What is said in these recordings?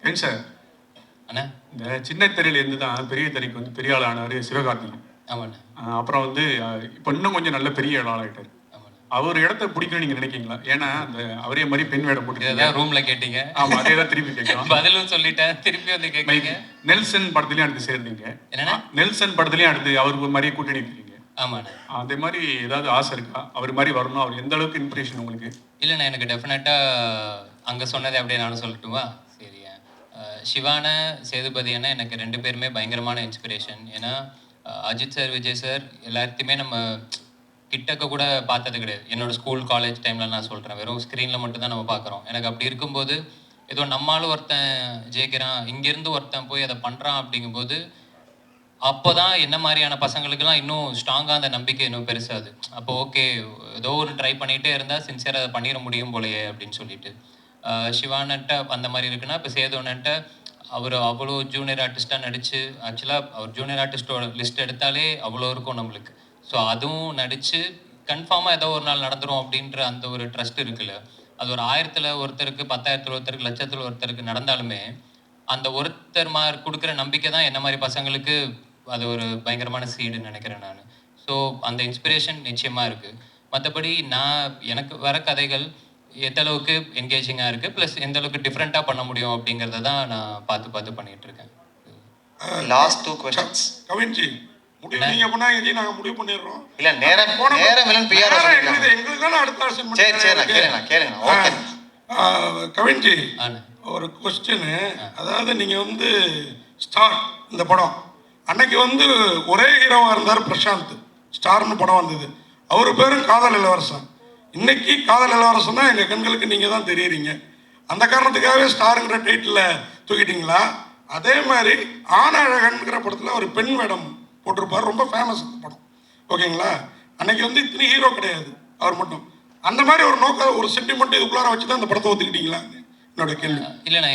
ஏங்க சார், அண்ணா இந்த சின்ன திரையிலேருந்து தான் பெரிய திரைக்கு வந்து பெரிய ஆள் ஆனார் சிவகார்த்திகேயன். ஆமாண்ணா. அப்புறம் வந்து இப்போ இன்னும் கொஞ்சம் நல்ல பெரிய ஆளாகிட்டார். ஆமாண்ணா. அவர் இடத்த பிடிக்கணும்னு நீங்கள் நினைக்கிறீங்களா? ஏன்னா அந்த அவரே மாதிரி பெண் வேடம் போட்டு இதான் ரூம்ல கேட்டீங்க. ஆமாம், அதே தான் திருப்பி கேட்கலாம். பதிலும் சொல்லிட்டேன், திருப்பி வந்து கேட்குறீங்க. நெல்சன் படத்துலையும் அடுத்து சேர்ந்தீங்க. என்னன்னா நெல்சன் படத்துலையும் அடுத்து அவருக்கு மாதிரியே கூட்டணி இருக்கிறீங்க. ஆமாண்ணா. அதே மாதிரி ஏதாவது ஆசை இருக்கா? அவர் மாதிரி வரணும், அவர் எந்த அளவுக்கு இன்ஸ்பிரேஷன் உங்களுக்கு? இல்லைண்ணா, எனக்கு டெஃபினட்டாக அங்கே சொன்னதை அப்படியே நானும் சொல்லட்டுமா? சரியா. சிவான சேதுபதி அண்ணா எனக்கு 2 பேருமே பயங்கரமான இன்ஸ்பிரேஷன். ஏன்னா அஜித் சார், விஜய் சார் எல்லாத்தையுமே நம்ம கிட்டக்க கூட பார்த்தது கிடையாது. என்னோட ஸ்கூல் காலேஜ் டைமில் நான் சொல்கிறேன், வெறும் ஸ்க்ரீனில் மட்டும் தான் நம்ம பார்க்குறோம். எனக்கு அப்படி இருக்கும்போது ஏதோ நம்மளாலும் ஒருத்தன் ஜெயிக்கிறான், இங்கேருந்து ஒருத்தன் போய் அதை பண்ணுறான் அப்படிங்கும்போது அப்போ தான் என்ன மாதிரியான பசங்களுக்கெல்லாம் இன்னும் ஸ்ட்ராங்காக அந்த நம்பிக்கை இன்னும் பெருசாது. அப்போ ஓகே, ஏதோ ஒரு ட்ரை பண்ணிகிட்டே இருந்தால் சின்சியராக அதை பண்ணிட முடியும் போலையே அப்படின்னு சொல்லிட்டு. சிவானன்ட்ட அந்த மாதிரி இருக்குன்னா, இப்போ சேதுவன்ட்ட அவர் அவ்வளோ ஜூனியர் ஆர்டிஸ்ட்டாக நடித்து, ஆக்சுவலாக அவர் ஜூனியர் ஆர்டிஸ்ட்டோட லிஸ்ட் எடுத்தாலே அவ்வளோ இருக்கும் நம்மளுக்கு. ஸோ அதுவும் நடித்து கன்ஃபார்மாக ஏதோ ஒரு நாள் நடந்துடும் அப்படின்ற அந்த ஒரு ட்ரஸ்ட் இருக்குல்ல, அது ஒரு 1000ல் ஒருத்தருக்கு, 10,000ல் ஒருத்தருக்கு, லட்சத்தில் ஒருத்தருக்கு நடந்தாலுமே அந்த ஒருத்தர் மாதிரி கொடுக்குற நம்பிக்கை தான் என்ன மாதிரி பசங்களுக்கு அது ஒரு பயங்கரமான சீடுன்னு நினைக்கிறேன் நான். ஸோ அந்த இன்ஸ்பிரேஷன் நிச்சயமாக இருக்குது. மற்றபடி எனக்கு வர கதைகள் எந்த அளவுக்கு என்கேஜிங்காக இருக்குது, ப்ளஸ் எந்த அளவுக்கு டிஃப்ரெண்ட்டாக பண்ண முடியும் அப்படிங்கிறத தான் நான் பார்த்து பண்ணிகிட்டு இருக்கேன். லாஸ்ட் 2 क्वेश्चंस கவின்ஜி, நீங்க பண்ணாங்க நாங்க முடிவு பண்ணிடுறோம். இல்ல நேரம் இல்லன்னு பிஆர் சொல்லிருக்காங்க. எங்களுக்கு தான அடுத்த ஆப்ஷன் சரி கேளுங்க ஓகே. கவின்ஜி, ஒரு क्वेश्चन. அதாவது நீங்க வந்து ஸ்டார் இந்த படம் அன்னைக்கு வந்து ஒரே ஹீரோவா இருந்தார் பிரசாந்த். ஸ்டார்னு படம் வந்தது, அவர் பேரும் காதல் இளவரசன். இன்னைக்கு காதல் இளவரசன் தான் எங்க கண்களுக்கு நீங்க தான் தெரியுறீங்க. அந்த காரணத்துக்காகவே ஸ்டாருங்கிற டைட்டில் தூக்கிட்டீங்களா? அதே மாதிரி ஆனழகன்கிற படத்தில் ஒரு பெண் வேடம் போட்டிருப்பார், ரொம்ப ஃபேமஸ் அந்த படம். ஓகேங்களா? அன்னைக்கு வந்து இத்தனை ஹீரோ கிடையாது, அவர் மட்டும். அந்த மாதிரி ஒரு நோக்கம், ஒரு சென்டிமெண்ட் இதுக்குள்ளார வச்சு தான் அந்த படத்தை ஒத்துக்கிட்டீங்களா? என்னோட கேள்வி. இல்லைண்ணா,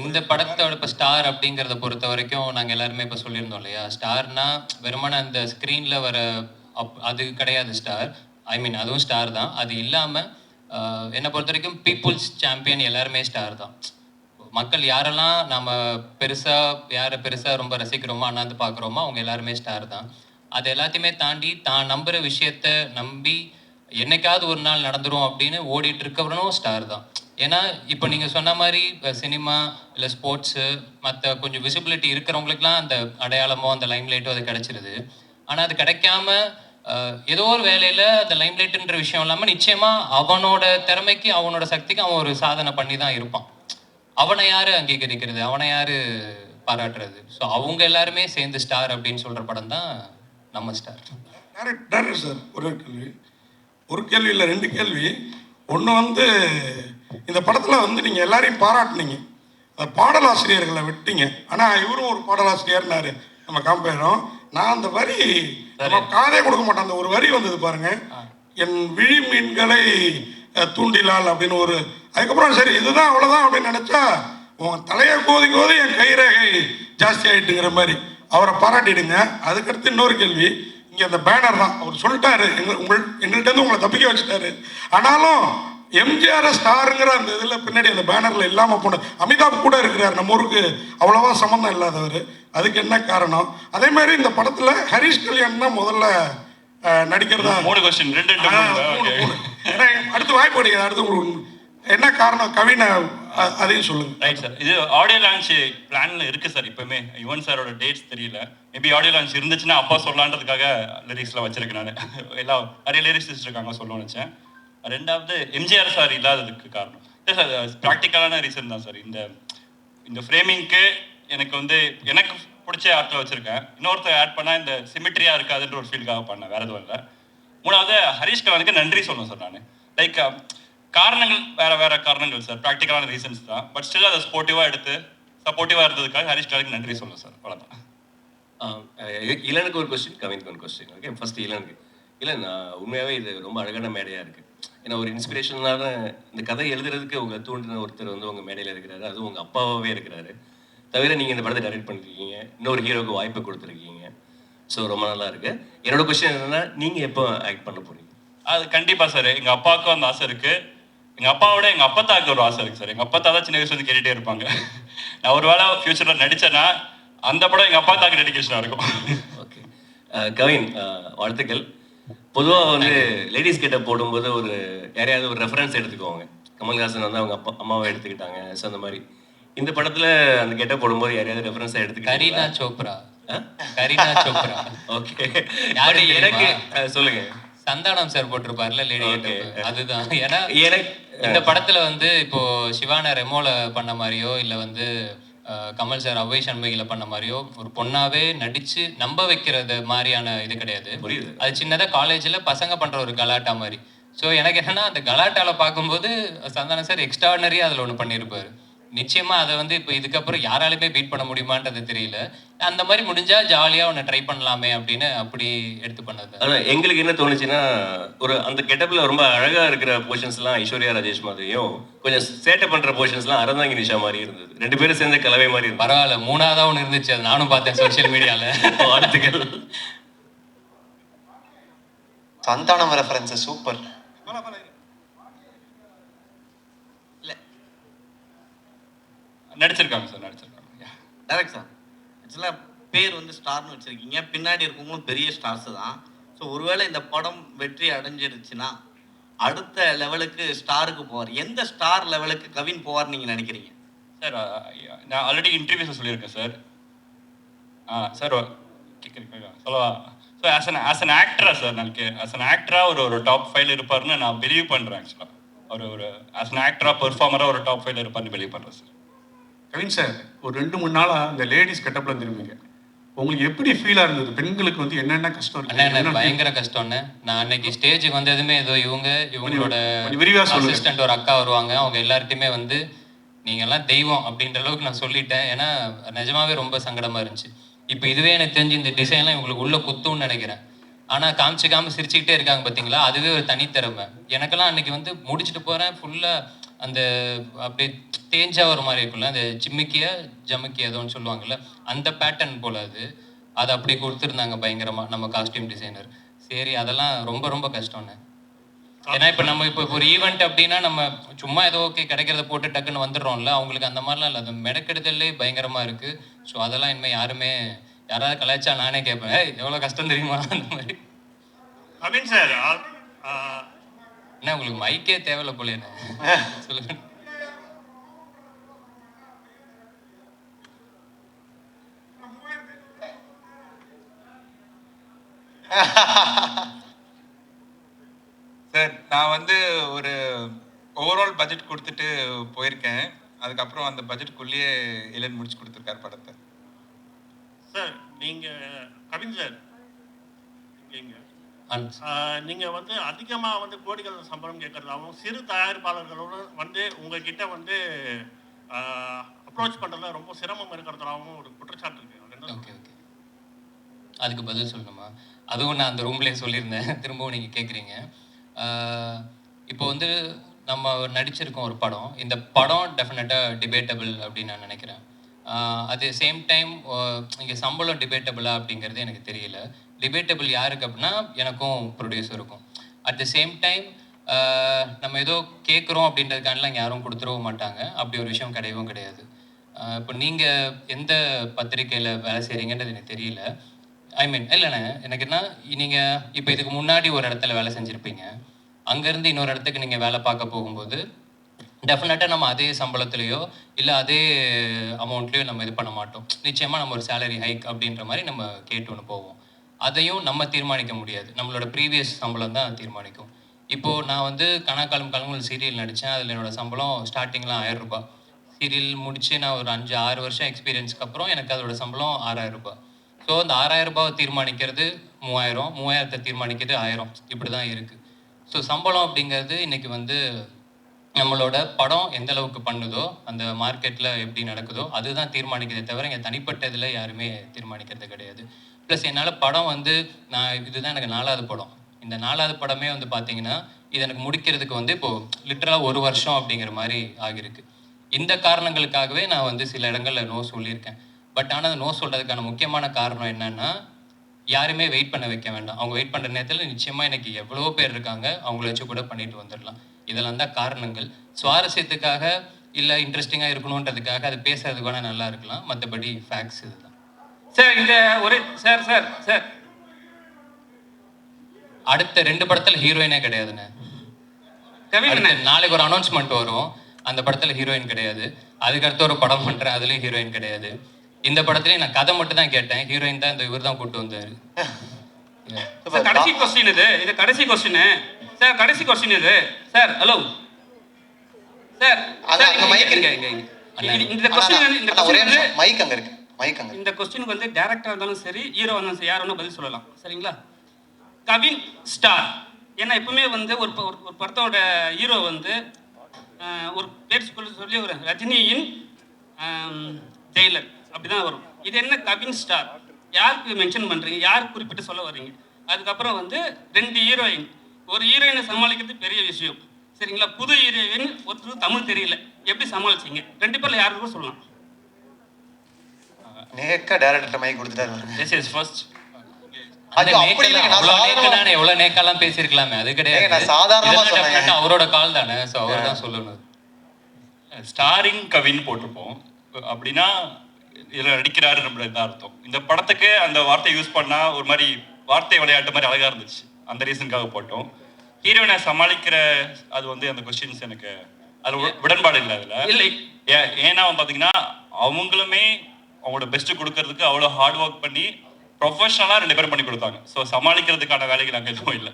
இந்த படத்தோட இப்போ ஸ்டார் அப்படிங்கிறத பொறுத்த வரைக்கும் நாங்கள் எல்லாருமே இப்போ சொல்லியிருந்தோம் இல்லையா, ஸ்டார்னா வெறுமன அந்த ஸ்க்ரீனில் வர அது கிடையாது ஸ்டார். ஐ மீன் அதுவும் ஸ்டார் தான். அது இல்லாமல் என்னை பொறுத்த வரைக்கும் பீப்புள்ஸ் சாம்பியன் எல்லாருமே ஸ்டார் தான். மக்கள் யாரெல்லாம் நம்ம யாரை பெருசாக ரொம்ப ரசிக்கிறோமோ, அண்ணாந்து பார்க்குறோமோ, அவங்க எல்லாருமே ஸ்டார் தான். அது எல்லாத்தையுமே தாண்டி தான் நம்புகிற விஷயத்த நம்பி என்னைக்காவது ஒரு நாள் நடந்துரும் அப்படின்னு ஓடிட்டு இருக்கவனும் ஸ்டார் தான். ஏன்னா இப்போ நீங்கள் சொன்ன மாதிரி சினிமா இல்லை ஸ்போர்ட்ஸு மற்ற கொஞ்சம் விசிபிலிட்டி இருக்கிறவங்களுக்குலாம் அந்த அடையாளமோ அந்த லைம்லைட்டோ அது கிடச்சிருது. ஆனால் அது கிடைக்காம ஏதோ ஒரு வேலையில் அந்த லைம்லைட்டுன்ற விஷயம் இல்லாமல் நிச்சயமாக அவனோட திறமைக்கு அவனோட சக்திக்கு அவன் ஒரு சாதனை பண்ணி தான் இருப்பான். அவனை யார் அங்கீகரிக்கிறது, அவனை யார் பாராட்டுறது? ஸோ அவங்க எல்லாருமே சேர்ந்து ஸ்டார் அப்படின்னு சொல்கிற படம் தான் நம்ம ஸ்டார். டேரக்டர் சார், ஒரு கேள்வி இல்லை 2 கேள்வி. ஒன்று வந்து இந்த படத்தில் வந்து நீங்கள் எல்லாரையும் பாராட்டினீங்க, பாடலாசிரியர்களை விட்டீங்க. ஆனால் இவரும் ஒரு பாடலாசிரியர்னாரு நம்ம காம்பேரும். நான் அந்த வரி காதே கொடுக்க மாட்டேன், அந்த ஒரு வரி வந்தது பாருங்க, என் விழி மீன்களை தூண்டிலால் அப்படின்னு ஒரு. அதுக்கப்புறம் சரி இதுதான் அவ்வளோதான் அப்படின்னு நினச்சா உன் தலையை கோதி என் கைரேகை ஜாஸ்தி ஆகிட்டுங்கிற மாதிரி அவரை பாராட்டிடுங்க. அதுக்கடுத்து இன்னொரு கேள்வி, இங்கே அந்த பேனர் தான் அவர் சொல்லிட்டாரு, எங்கள்கிட்ட உங்களை தப்பிக்க வச்சுட்டாரு. ஆனாலும் எம்ஜிஆர் ஸ்டாருங்கிற அந்த இதில் பின்னாடி அந்த பேனரில் இல்லாமல் போன அமிதாப் கூட இருக்கிறார், நம்ம ஊருக்கு அவ்வளோவா சம்மந்தம் இல்லாதவர். அதுக்கு என்ன காரணம்? அதே மாதிரி இந்த படத்தில் ஹரிஷ் கல்யாண் தான் முதல்ல நடிக்கிறதா. 3 கொஸ்டின், 2 அடுத்து வாய்ப்பு கிடைக்காது. அடுத்து உங்களுக்கு என்ன காரணம் கவினை அதையும் சொல்லுங்க. ரைட் சார், இது ஆடியோ லான்ச் பிளான்ல இருக்கு சார். இப்பவுமே யுவன் சாரோட டேட்ஸ் தெரியல, மேபி ஆடியோ லான்ச் இருந்துச்சுன்னா அப்பா சொல்லலான்றதுக்காக லிரிக்ஸ்லாம் வச்சிருக்கேன். நான் எல்லாம் நிறைய லிரிக்ஸ் இருக்காங்க சொல்லணும்னு நினச்சேன். 2வது எம்ஜிஆர் சார் இல்லாததுக்கு காரணம் சார் ப்ராக்டிக்கலான ரீசன் தான் சார். இந்த ஃப்ரேமிங்க்கு எனக்கு வந்து எனக்கு பிடிச்ச ஆர்ட்டில் வச்சுருக்கேன். இன்னொருத்தர் ஆட் பண்ணால் இந்த சிமிட்ரியாக இருக்காதுன்ற ஒரு ஃபீல்காக பண்ணேன், வேறு எதுவும் இல்லை. 3வது ஹரிஷ் கல்யாணுக்கு நன்றி சொல்லணும் சார். நான் லைக் காரணங்கள் வேறு காரணங்கள் சார், ப்ராக்டிக்கலான ரீசன்ஸ் தான். பட் ஸ்டில் அதை சப்போர்ட்டிவாக இருந்ததுக்காக ஹரிஷ் கல்யாணுக்கு நன்றி சொல்லணும் சார். அவ்வளோதான். இளனுக்கு ஒரு கொஸ்டின், கவினுக்கு ஒரு கொஸ்டின். Okay, first இளனுக்கு. இல்லை, நான் உண்மையாகவே இது ரொம்ப அழகான மேடையாக இருக்குது. ஏன்னா ஒரு இன்ஸ்பிரேஷனான இந்த கதை எழுதுறதுக்கு உங்களை தூண்டின ஒருத்தர் வந்து உங்கள் மேடையில் இருக்கிறாரு, அதுவும் உங்கள் அப்பாவே இருக்கிறாரு. தவிர நீங்கள் இந்த படத்தை டைரக்ட் பண்ணிருக்கீங்க, இன்னொரு ஹீரோக்கு வாய்ப்பு கொடுத்துருக்கீங்க. ஸோ ரொம்ப நல்லா இருக்குது. என்னோட கொஸ்டின் என்னென்னா, நீங்கள் எப்போ ஆக்ட் பண்ண போகிறீங்க? அது கண்டிப்பாக சார், எங்கள் அப்பாவுக்கும் அந்த ஆசை இருக்குது. எங்கள் அப்பாவோட எங்கள் அப்பத்தாவுக்கு ஒரு ஆசை இருக்குது சார். எங்கள் அப்பத்தா தான் சின்ன வயசுல வந்து கேட்டுகிட்டே இருப்பாங்க, நான் ஒரு வேளை ஃபியூச்சரில் நடித்தேன்னா அந்த படம் எங்கள் அப்பா தாக்கு டெடிகேஷனாக இருக்கும். ஓகே கவின், வாழ்த்துக்கள். பொதுவாக வந்து லேடிஸ் கிட்ட போடும்போது ஒரு யாரையாவது ஒரு ரெஃபரன்ஸ் எடுத்துக்குவாங்க. கமல்ஹாசன் வந்து அவங்க அம்மாவை எடுத்துக்கிட்டாங்க. ஸோ அந்த மாதிரி இந்த படத்தில் அந்த கெட்ட போடும்போது யாரையாவது ரெஃபரன்ஸாக கரீனா எடுத்துக்கிட்டீங்களா? சோப்ரா. கரீனா சோப்ரா. ஓகே, யாரு எனக்கு தெரியுமா? சொல்லுங்க. சந்தானம் சார் போட்டிருப்பார்ல லேடி Okay. அதுதான். ஏன்னா எனக்கு இந்த படத்துல வந்து இப்போ சிவான ரெமோல பண்ண மாதிரியோ இல்ல வந்து கமல் சார் அவ்வை சண்முகில பண்ண மாதிரியோ ஒரு பொண்ணாவே நடிச்சு நம்ப வைக்கிறது மாதிரியான இது கிடையாது. புரியுது. அது சின்னதா காலேஜ்ல பசங்க பண்ற ஒரு கலாட்டா மாதிரி. ஸோ எனக்கு என்னன்னா அந்த கலாட்டால பார்க்கும்போது சந்தானம் சார் எக்ஸ்ட்ராடனரியா அதுல ஒன்று பண்ணியிருப்பாரு. நிச்சயமா அதை வந்து இப்போ இதுக்கப்புறம் யாராலுமே பீட் பண்ண முடியுமான்றது தெரியல. அந்த மாதிரி முடிஞ்சா ஜாலியா ஒன்று ட்ரை பண்ணலாமே அப்படின்னு அப்படி எடுத்து பண்ணது. ஆனால் எங்களுக்கு என்ன தோணுச்சுன்னா, ஒரு அந்த கெட்டப்பில் ரொம்ப அழகாக இருக்கிற போர்ஷன்ஸ்லாம் ஐஸ்வர்யா ராஜேஷ் மாதிரியும், கொஞ்சம் சேட்டை பண்ணுற போர்ஷன்ஸ்லாம் அறந்தாங்கி நிஷா மாதிரி இருந்தது. 2 பேரும் சேர்ந்த கலவை மாதிரி இருந்தது. பரவாயில்ல, 3ஆவதா ஒன்று இருந்துச்சு, அது நானும் பார்த்தேன் சோஷியல் மீடியால. வாழ்த்துக்கள். Santhanam reference super. நடிச்சிருக்காங்க சார், நடிச்சிருக்காங்க. டேரக்ட் சார், ஆக்சுவலாக பேர் வந்து ஸ்டார்னு வச்சுருக்கீங்க, பின்னாடி இருக்கவங்களும் பெரிய ஸ்டார்ஸு தான். ஸோ ஒருவேளை இந்த படம் வெற்றி அடைஞ்சிருச்சுன்னா அடுத்த லெவலுக்கு ஸ்டாருக்கு போவார். எந்த ஸ்டார் லெவலுக்கு கவின் போவார் நீங்கள் நினைக்கிறீங்க? சார் நான் ஆல்ரெடி இன்டர்வியூஸில் சொல்லியிருக்கேன் சார். சார் சொல்லவா? ஸோ ஆஸ் அன் ஆக்டரா சார், எனக்கு ஆஸ் அன் ஆக்டராக ஒரு டாப் 5 இருப்பார்னு நான் பிலீவ் பண்ணுறேன். ஆக்சுவலாக ஒரு ஆஸ் அன் ஆக்டராக பெர்ஃபார்மராக ஒரு டாப் 5 இருப்பார்னு பிலீவ் பண்ணுறேன் சார். கவின் சார், ஒரு 2-3 நாளாக இந்த லேடிஸ் கெட்டப்பில் திரும்பிங்க. உங்களுக்கு எப்படி ஃபீலாக இருந்தது? பெண்களுக்கு வந்து என்னென்ன கஷ்டம் அண்ணா எனக்கு இருக்கு? பயங்கர கஷ்டம்ண்ணே. நான் அன்னைக்கு ஸ்டேஜுக்கு வந்ததுமே ஏதோ இவங்களோட கொஞ்சம் விரிவா சொல்லுங்க. அசிஸ்டன்ட் ஒரு அக்கா வருவாங்க, அவங்க எல்லார்ட்டையுமே வந்து நீங்கெல்லாம் தெய்வம் அப்படின்ற அளவுக்கு நான் சொல்லிட்டேன். ஏன்னா நிஜமாவே ரொம்ப சங்கடமா இருந்துச்சு. இப்போ இதுவே எனக்கு தெரிஞ்சு இந்த டிசைன்லாம் இவங்களுக்கு உள்ள குத்தும்னு நினைக்கிறேன். ஆனால் காமிச்சிக்காம சிரிச்சுக்கிட்டே இருக்காங்க பார்த்தீங்களா, அதுவே ஒரு தனித்திறமை. எனக்கெல்லாம் அன்னைக்கு வந்து முடிச்சுட்டு போகிறேன் ஃபுல்லாக அந்த அப்படியே தேஞ்சா ஒரு மாதிரி இருக்குல்ல, அந்த ஜமுக்கிய ஏதோன்னு சொல்லுவாங்கல்ல, அந்த பேட்டர்ன் போல அது அப்படி கொடுத்துருந்தாங்க பயங்கரமாக நம்ம காஸ்டியூம் டிசைனர். சரி, அதெல்லாம் ரொம்ப ரொம்ப கஷ்டம்ண்ணே. ஏன்னா இப்போ ஒரு ஈவெண்ட் அப்படின்னா நம்ம சும்மா ஏதோ ஓகே கிடைக்கிறத போட்டு டக்குன்னு வந்துடுறோம்ல, அவங்களுக்கு அந்த மாதிரிலாம் இல்லை, அது மெனக்கெடுதல்லே பயங்கரமாக இருக்குது. ஸோ அதெல்லாம் இனிமேல் யாராவது கலாய்ச்சா நானே கேட்பேன், எவ்வளோ கஷ்டம் தெரியுமா அந்த மாதிரி. கவின் சார், என்ன உங்களுக்கு மைக்கே தேவையில்ல போல என்ன சொல்லுங்க. சார், நான் வந்து ஒரு ஓவரால் பட்ஜெட் கொடுத்துட்டு போயிருக்கேன். அதுக்கப்புறம் அந்த பட்ஜெட்டுக்குள்ளேயே இளன் முடிச்சு கொடுத்துருக்காரு படத்தை. சார் கவின் சார், நீங்கள் வந்து அதிகமாக வந்து கோடிகள் சம்பளம் கேட்கறதாகவும் சிறு தயாரிப்பாளர்களோடு வந்து உங்ககிட்ட வந்து அப்ரோச் பண்ணுறதுல ரொம்ப சிரமம் இருக்கிறதாகவும் ஒரு குற்றச்சாட்டு இருக்கு. ஓகே, அதுக்கு பதில் சொல்லணுமா? அதுவும் நான் அந்த ரூம்லேயே சொல்லியிருந்தேன், திரும்பவும் நீங்கள் கேட்குறீங்க. இப்போ வந்து நம்ம நடிச்சிருக்கோம் ஒரு படம். இந்த படம் டெஃபினட்டாக டிபேட்டபிள் அப்படின்னு நான் நினைக்கிறேன். அது சேம் டைம் இங்கே சம்பளம் டிபேட்டபிளா அப்படிங்கிறது எனக்கு தெரியல. டிபேட்டபிள் யாருக்கு அப்படின்னா எனக்கும் ப்ரொடியூசருக்கும். அட் த சேம் டைம் நம்ம ஏதோ கேட்குறோம் அப்படின்றதுக்கானலாம் யாரும் கொடுத்துடவும் மாட்டாங்க. அப்படி ஒரு விஷயம் கிடையவும் கிடையாது. இப்போ நீங்கள் எந்த பத்திரிக்கையில் வேலை செய்கிறீங்கன்றது எனக்கு தெரியல. இல்லைண்ணே, எனக்கு என்ன, நீங்கள் இப்போ இதுக்கு முன்னாடி ஒரு இடத்துல வேலை செஞ்சுருப்பீங்க, அங்கேருந்து இன்னொரு இடத்துக்கு நீங்கள் வேலை பார்க்க போகும்போது டெஃபினட்டாக நம்ம அதே சம்பளத்துலேயோ இல்லை அதே அமௌண்ட்லேயோ நம்ம இது பண்ண மாட்டோம். நிச்சயமாக நம்ம ஒரு சேலரி ஹைக் அப்படின்ற மாதிரி நம்ம கேட்டு ஒன்று போவோம். அதையும் நம்ம தீர்மானிக்க முடியாது, நம்மளோட ப்ரீவியஸ் சம்பளம் தான் தீர்மானிக்கும். இப்போது நான் வந்து கணக்காலம் கலங்கள் சீரியல் நடித்தேன். அதில் என்னோடய சம்பளம் ஸ்டார்டிங்லாம் 1000 ரூபாய். சீரியல் முடித்து நான் ஒரு 5-6 வருஷம் எக்ஸ்பீரியன்ஸ்க்கு அப்புறம் எனக்கு அதோட சம்பளம் 6000 ரூபாய். ஸோ அந்த 6000 ரூபாவை தீர்மானிக்கிறது 3000, 3000 தீர்மானிக்கிறது 1000, இப்படி தான் இருக்குது. ஸோ சம்பளம் அப்படிங்கிறது இன்றைக்கி வந்து நம்மளோட படம் எந்த அளவுக்கு பண்ணுதோ, அந்த மார்க்கெட்டில் எப்படி நடக்குதோ அதுதான் தீர்மானிக்கிறதே தவிர இங்கே தனிப்பட்ட இதில் யாருமே தீர்மானிக்கிறது கிடையாது. ப்ளஸ் என்னால் படம் வந்து இதுதான் எனக்கு 4வது படம். இந்த 4வது படமே வந்து பார்த்தீங்கன்னா இது எனக்கு முடிக்கிறதுக்கு வந்து இப்போது லிட்டரலாக 1 வருஷம் அப்படிங்கிற மாதிரி ஆகியிருக்கு. இந்த காரணங்களுக்காகவே நான் வந்து சில இடங்களில் நோ சொல்லியிருக்கேன். பட் ஆனால் நோ சொல்கிறதுக்கான முக்கியமான காரணம் என்னென்னா, யாருமே வெயிட் பண்ண வைக்க வேண்டாம். அவங்க வெயிட் பண்ணுற நேரத்தில் நிச்சயமாக எனக்கு எவ்வளோ பேர் இருக்காங்க, அவங்கள வச்சு கூட பண்ணிட்டு வந்துடலாம். இதெல்லாம் தான் காரணங்கள். சுவாரஸ்யத்துக்காக இல்லை இன்ட்ரெஸ்டிங்காக இருக்கணுன்றதுக்காக அது பேசுறதுக்கு வேணால் நல்லா இருக்கலாம், மற்றபடி ஃபேக்ட்ஸ் இதுதான். சார் இந்த ஒரு சார் சார் சார் அடுத்த 2 படத்தில் ஹீரோயினே கிடையாதுண்ணே. கவின் அண்ணே, நாளைக்கு ஒரு அனௌன்ஸ்மெண்ட் வரும், அந்த படத்தில் ஹீரோயின் கிடையாது. அதுக்கடுத்து ஒரு படம் பண்ணுறேன், அதுலேயும் ஹீரோயின் கிடையாது. இந்த படத்துலேயும் நான் கதை மட்டும் தான் கேட்டேன், ஹீரோயின் தான் இந்த இவர் தான் கூப்பிட்டு வந்தார். சார் கடைசி கொஸ்டின் இது கடைசி கொஸ்டின் சார், கடைசி கொஸ்டின் இது சார். ஹலோ சார், அங்க மைக் இங்க இருக்கு. இந்த கொஸ்டின் இந்த கொஸ்டின் மைக் அங்க இருக்கு, மைக் அங்க. இந்த கொஸ்டினுக்கு வந்து டேரக்டரா இருந்தாலும் சரி, ஹீரோ இருந்தாலும் சரி, யார் வேணா பதில் சொல்லலாம். சரிங்களா? கவின் ஸ்டார். ஏன்னா எப்பவுமே வந்து ஒரு படத்தோட ஹீரோ வந்து ஒரு பேர் சொல்லி ஒரு ரஜினியின் ஜெயிலர் அப்படிதான் வரும். இது என்ன கவின் ஸ்டார்? யாருக்கு மென்ஷன் பண்றீங்க? யார் குறிப்பிட்டு சொல்ல வர்றீங்க? அதுக்கப்புறம் வந்து 2 ஹீரோயின், ஒரு ஹீரோயினை சமாளிக்கிறது பெரிய விஷயம். சரிங்களா? புது ஹீரோயின், ஒருத்தருக்கு தமிழ் தெரியல, எப்படி சமாளிச்சீங்க? 2 பேர்ல யாரு கூட சொல்லலாம்? நேக்கா டைரக்டர் மைக் கொடுத்துட்டாரு. This is first. அது அப்படி இல்ல, நான் சாதாரணமா எவ்வளோ நேக்கெல்லாம் பேசியிருக்கலாமே, அது கிடையாது. நான் சாதாரணமா சொன்னேன். அவரோட கால் தானே, ஸோ அவர் தான் சொல்லணும். ஸ்டாரிங் கவின் போட்டிருப்போம் அப்படின்னா இதில் நடிக்கிறாரு நம்மளுக்கு தான் அர்த்தம். இந்த படத்துக்கு அந்த வார்த்தை யூஸ் பண்ணால் ஒரு மாதிரி வார்த்தை விளையாட்டு மாதிரி அழகாக இருந்துச்சு, அந்த ரீசனுக்காக போட்டோம். ஹீரோயினை சமாளிக்கிற அது வந்து அந்த கொஸ்டின்ஸ் எனக்கு அது உடன்பாடு இல்லை அதில். இல்லை, ஏன்னா பார்த்தீங்கன்னா அவங்களுமே அவங்களோட பெஸ்ட்டு கொடுக்கறதுக்கு அவ்வளோ ஹார்ட் ஒர்க் பண்ணி ப்ரொஃபஷனலாக 2 பேரும் பண்ணி கொடுத்தாங்க. ஸோ சமாளிக்கிறதுக்கான வேலைகள் அங்கே எதுவும் இல்லை.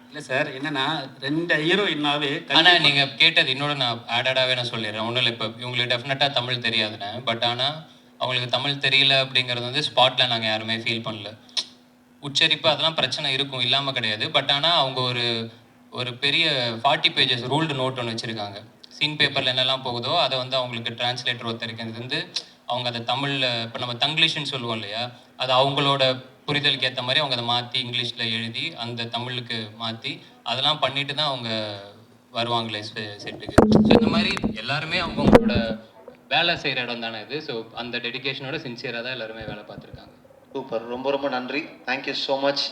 இல்லை சார், என்னன்னா 2 ஹீரோயின்னாவே ஆனால் நீங்கள் கேட்டது இன்னொன்று நான் ஆடடாகவே நான் சொல்லிடுறேன். ஒன்றும் இல்லை, இப்போ இவங்களுக்கு டெஃபினட்டாக தமிழ் தெரியாதுண்ணே. பட் ஆனால் அவங்களுக்கு தமிழ் தெரியல அப்படிங்கிறது வந்து ஸ்பாட்டில் நாங்கள் யாருமே ஃபீல் பண்ணல. உச்சரிப்பு அதெல்லாம் பிரச்சனை இருக்கும், இல்லாமல் கிடையாது. பட் ஆனால் அவங்க ஒரு பெரிய 40 பேஜஸ் ரூல்டு நோட் ஒன்று வச்சுருக்காங்க. சீன் பேப்பரில் என்னெல்லாம் போகுதோ அதை வந்து அவங்களுக்கு டிரான்ஸ்லேட்டர் ஒருத்தருக்கு வந்து அவங்க அதை தமிழில், இப்போ நம்ம தங்கிலீஷ்னு சொல்லுவோம் இல்லையா, அது அவங்களோட புரிதலுக்கு ஏற்ற மாதிரி அவங்க அதை மாற்றி இங்கிலீஷில் எழுதி அந்த தமிழுக்கு மாற்றி அதெல்லாம் பண்ணிட்டு தான் அவங்க வருவாங்களே செட்டுக்கு. ஸோ இந்த மாதிரி எல்லாருமே அவங்களோட வேலை செய்கிற இடம் தானே இது. ஸோ அந்த டெடிகேஷனோட சின்சியராக தான் எல்லாருமே வேலை பார்த்துருக்காங்க. சூப்பர், ரொம்ப ரொம்ப நன்றி. Thank you so much.